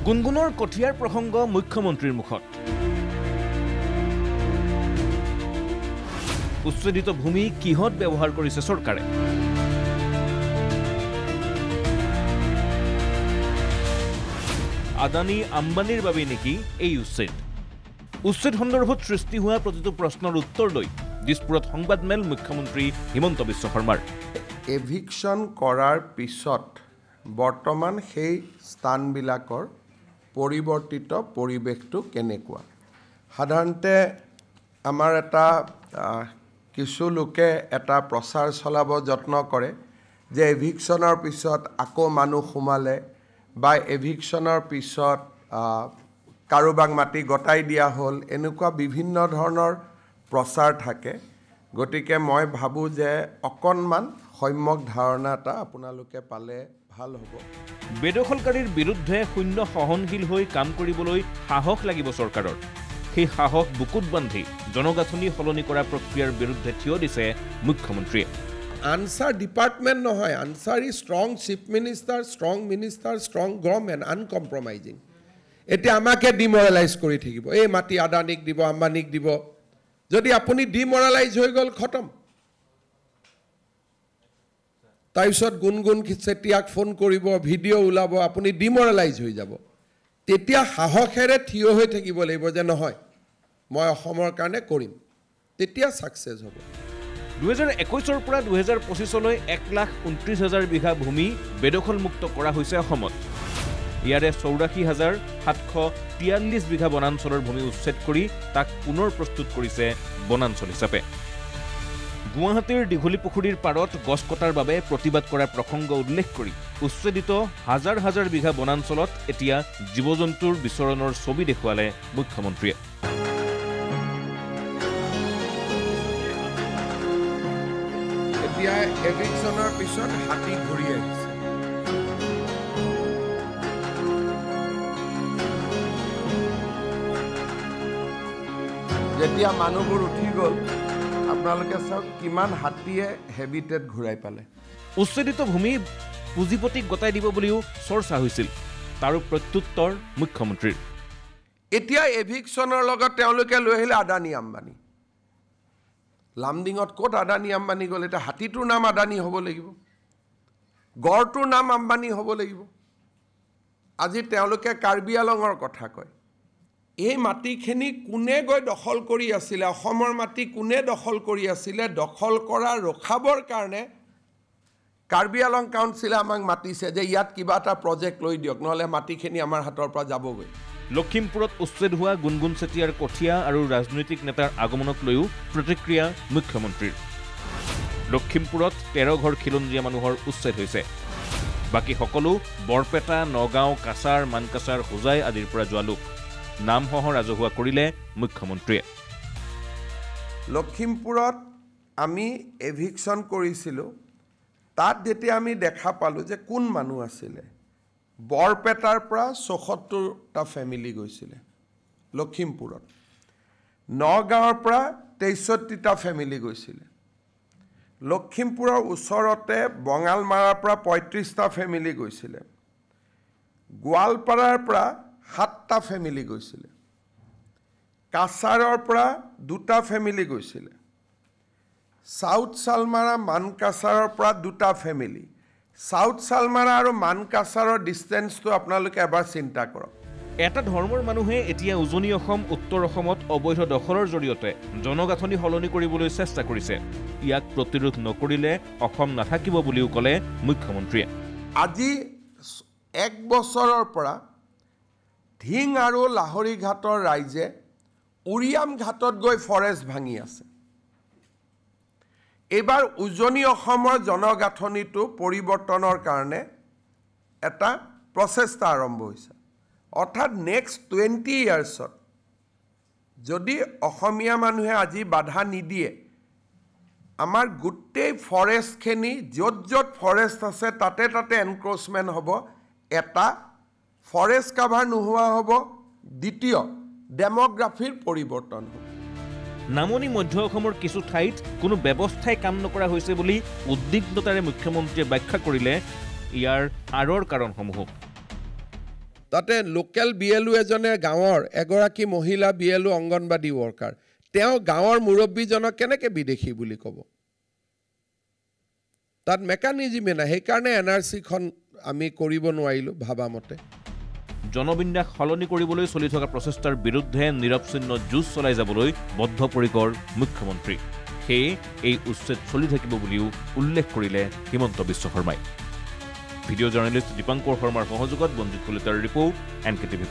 গুণগুণৰ কঠিয়াৰ প্ৰসংগ মুখ্যমন্ত্ৰীৰ মুখত। উচ্ছেদিত ভূমি কিহত ব্যৱহাৰ কৰিছে চৰকাৰে? আদানী আম্বানীৰ বাবে নেকি এই উচ্ছেদ? উচ্ছেদ সন্দৰ্ভত সৃষ্টি হোৱা প্ৰতিটো প্ৰশ্নৰ উত্তৰ লৈ দিছপুৰত সংবাদমেল মুখ্যমন্ত্ৰী হিমন্ত বিশ্ব শৰ্মাৰ। এভিকশ্যন কৰাৰ পিছত বৰ্তমান সেই স্থানবিলাকৰ পৰিৱৰ্তিত পৰিৱেশটো কেনেকুৱা? সাধাৰণতে আমাৰ এটা কিছু লোকে এটা প্ৰচাৰ চলাব যত্ন কৰে যে এভিকশ্যনৰ পিছত আকৌ মানুহ সোমালে বা এভিকশ্যনৰ পিছত কাৰোবাক মাটি গতাই দিয়া হ'ল, এনেকুৱা বিভিন্ন ধৰণৰ প্ৰচাৰ থাকে। গতিকে মই ভাবোঁ যে অকণমান সম্যক ধাৰণা এটা আপোনালোকে পালে ভাল হ'ব। বেদখলকাৰীৰ বিৰুদ্ধে শূন্য সহনশীল হৈ কাম কৰিবলৈ সাহস লাগিব চৰকাৰৰ। সেই সাহস বুকুত বান্ধি জনগাঁথনি সলনি কৰা প্ৰক্ৰিয়াৰ বিৰুদ্ধে থিয় দিছে মুখ্যমন্ত্ৰীয়ে। আনচাৰ ডিপাৰ্টমেণ্ট নহয়, আনচাৰ ই strong chief minister, strong minister, strong government, uncompromising. এতিয়া আমাকে ডিমৰেলাইজ কৰি থাকিব, এই মাটি আদানীক দিব, আম্বানীক দিব। যদি আপুনি ডিমৰেলাইজ হৈ গ'ল, খতম। তাৰপিছত গুণগুণ চেতিয়াক ফোন কৰিব, ভিডিঅ' ওলাব, আপুনি ডিমৰেলাইজ হৈ যাব। তেতিয়া সাহসেৰে থিয় হৈ থাকিব লাগিব যে নহয়, মই অসমৰ কাৰণে কৰিম, তেতিয়া ছাকচেছ হ'ব। 2021 পৰা 2025 1,29,000 বিঘা ভূমি বেদখলমুক্ত কৰা হৈছে অসমত। ইয়াৰে 84,743 বিঘা বনাঞ্চলৰ ভূমি উচ্ছেদ কৰি তাক পুনৰ প্ৰস্তুত কৰিছে বনাঞ্চল হিচাপে। গুৱাহাটীৰ দীঘলীপুখুৰীৰ পাৰত গছ কটাৰ বাবে প্ৰতিবাদ কৰাৰ প্ৰসংগ উল্লেখ কৰি উচ্ছেদিত হাজাৰ হাজাৰ বিঘা বনাঞ্চলত এতিয়া জীৱ জন্তুৰ বিচৰণৰ ছবি দেখুৱালে মুখ্যমন্ত্ৰীয়ে। এতিয়া এভিকশ্যনৰ পিছত হাতী ঘূৰি আহিছে। যেতিয়া মানুহবোৰ উঠি গ'ল, আপোনালোকে চাওক কিমান হাতীয়ে হেবিটেট ঘূৰাই পালে। উচ্ছেদিত ভূমি পুঁজিপতিক গতাই দিব বুলিও চৰ্চা হৈছিল, তাৰো প্ৰত্যুত্তৰ মুখ্যমন্ত্ৰীৰ। এতিয়া এভিকশ্যনৰ লগত তেওঁলোকে লৈ আহিলে আদানী আম্বানী। লামডিঙত ক'ত আদানী আম্বানী গ'ল? এতিয়া হাতীটোৰ নাম আদানী হ'ব লাগিব, গড়টোৰ নাম আম্বানী হ'ব লাগিব। আজি তেওঁলোকে কাৰ্বি আলঙৰ কথা কয়। এই মাটিখিনি কোনে গৈ দখল কৰি আছিলে? অসমৰ মাটি কোনে দখল কৰি আছিলে? দখল কৰা ৰখাবৰ কাৰণে কাৰ্বি আলং কাউন্সিলে আমাক মাতিছে যে ইয়াত কিবা এটা প্ৰজেক্ট লৈ দিয়ক, নহ'লে মাটিখিনি আমাৰ হাতৰ পৰা যাবগৈ। লখিমপুৰত উচ্ছেদ হোৱা গুণগুণ চেতিয়াৰ কঠীয়া আৰু ৰাজনৈতিক নেতাৰ আগমনক লৈও প্ৰতিক্ৰিয়া মুখ্যমন্ত্ৰীৰ। লখিমপুৰত 13 ঘৰ খিলঞ্জীয়া মানুহৰ উচ্ছেদ হৈছে। বাকী সকলো বৰপেটা, নগাঁও, কাছাৰ, মানকাছাৰ, হোজাই আদিৰ পৰা যোৱা লোক। নামসহ ৰাজহুৱা কৰিলে মুখ্যমন্ত্ৰীয়ে। লখিমপুৰত আমি এভিকশ্যন কৰিছিলোঁ, তাত যেতিয়া আমি দেখা পালোঁ যে কোন মানুহ আছিলে, বৰপেটাৰ পৰা 74টা ফেমিলি গৈছিলে লখিমপুৰত, নগাঁৱৰ পৰা 63টা ফেমিলি গৈছিলে, লখিমপুৰৰ ওচৰতে বঙালমাৰাৰ পৰা 35টা ফেমিলি গৈছিলে, গোৱালপাৰাৰ পৰা 7টা ফেমিলি গৈছিলে, কাছাৰৰ পৰা 2টা ফেমিলি গৈছিলে, চাউথ চালমাৰা মানকাছাৰৰ পৰা 2টা ফেমিলি। চাউথ চালমাৰা আৰু মানকাছাৰৰ ডিষ্টেঞ্চটো আপোনালোকে এবাৰ চিন্তা কৰক। এটা ধৰ্মৰ মানুহে এতিয়া উজনি অসম, উত্তৰ অসমত অবৈধ দখলৰ জৰিয়তে জনগাঁথনি সলনি কৰিবলৈ চেষ্টা কৰিছে। ইয়াক প্ৰতিৰোধ নকৰিলে অসম নাথাকিব বুলিও ক'লে মুখ্যমন্ত্ৰীয়ে। আজি 1 বছৰৰ পৰা ধিং আৰু লাহৰি ঘাটৰ ৰাইজে উৰিয়াম ঘাটত গৈ ফৰেষ্ট ভাঙি আছে। এইবাৰ উজনি অসমৰ জনগাঁথনিটো পৰিৱৰ্তনৰ কাৰণে এটা প্ৰচেষ্টা আৰম্ভ হৈছে। অৰ্থাৎ নেক্সট 20 ইয়াৰ্ছত যদি অসমীয়া মানুহে আজি বাধা নিদিয়ে, আমাৰ গোটেই ফৰেষ্টখিনি য'ত য'ত ফৰেষ্ট আছে তাতে তাতে এনক্ৰচমেণ্ট হ'ব। এটা ফৰেষ্ট কাভাৰ নোহোৱা হ'ব, দ্বিতীয় ডেমোগ্ৰাফিৰ পৰিৱৰ্তন হ'ব। নামনি মধ্য অসমৰ কিছু ঠাইত কোনো ব্যৱস্থাই কাম নকৰা হৈছে বুলি উদ্বিগ্নতাৰে মুখ্যমন্ত্ৰীয়ে ব্যাখ্যা কৰিলে ইয়াৰ আঁৰৰ কাৰণসমূহ। তাতে লোকেল BLO এজনে গাঁৱৰ এগৰাকী মহিলা BLO অংগনবাদী ৱৰ্কাৰ তেওঁ গাঁৱৰ মুৰব্বীজনক কেনেকৈ বিদেশী বুলি ক'ব তাত মেকানিজমে নাই সেইকাৰণে NRCখন আমি কৰিব নোৱাৰিলোঁ ভাবা মতে জনবিন্যাস সলনি কৰিবলৈ চলি থকা প্ৰচেষ্টাৰ বিৰুদ্ধে নিৰৱচ্ছিন্ন যুঁজ চলাই যাবলৈ বদ্ধপৰিকৰ মুখ্যমন্ত্ৰী সেয়ে এই উচ্ছেদ চলি থাকিব বুলিও উল্লেখ কৰিলে হিমন্ত বিশ্ব শৰ্মাই ভিডিঅ' জাৰ্নেলিষ্ট দীপাংকৰ শৰ্মাৰ সহযোগত বঞ্জিত কলিতাৰ ৰিপৰ্ট NKTV+।